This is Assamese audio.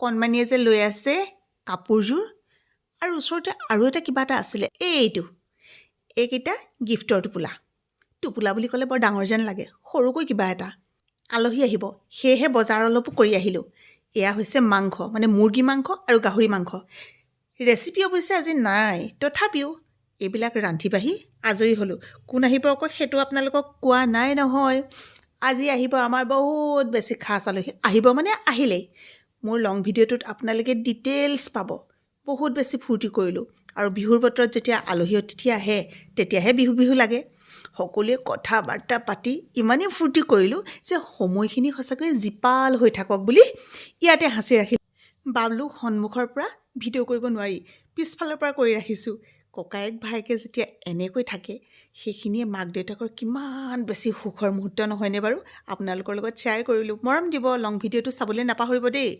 কণমানিয়ে যে লৈ আছে কাপোৰযোৰ আৰু ওচৰতে আৰু এটা কিবা এটা আছিলে এইকেইটা গিফ্টৰ টোপোলা বুলি ক'লে বৰ ডাঙৰ যেন লাগে সৰুকৈ কিবা এটা আলহী আহিব সেয়েহে বজাৰ অলপো কৰি আহিলোঁ এয়া হৈছে মাংস মানে মুৰ্গী মাংস আৰু গাহৰি মাংস ৰেচিপি অৱশ্যে আজি নাই তথাপিও এইবিলাক ৰান্ধি বাঢ়ি আজৰি হ'লোঁ কোন আহিব আকৌ সেইটো আপোনালোকক কোৱা নাই নহয় আজি আহিব আমাৰ বহুত বেছি খাছ আলহী আহিব মানে আহিলেই মোৰ লং ভিডিঅ'টোত আপোনালোকে ডিটেইলছ পাব বহুত বেছি ফূৰ্তি কৰিলোঁ আৰু বিহুৰ বতৰত যেতিয়া আলহী অতিথি আহে তেতিয়াহে বিহু লাগে সকলোৱে কথা বাৰ্তা পাতি ইমানেই ফূৰ্তি কৰিলোঁ যে সময়খিনি সঁচাকৈ জীপাল হৈ থাকক বুলি ইয়াতে সাঁচি ৰাখি বাবলু সন্মুখৰ পৰা ভিডিঅ' কৰিব নোৱাৰি পিছফালৰ পৰা কৰি ৰাখিছোঁ ককায়েক ভায়েকে যেতিয়া এনেকৈ থাকে সেইখিনিয়ে মাক দেউতাকৰ কিমান বেছি সুখৰ মুহূৰ্ত নহয়নে বাৰু আপোনালোকৰ লগত শ্বেয়াৰ কৰিলোঁ মৰম দিব লং ভিডিঅ'টো চাবলৈ নাপাহৰিব দেই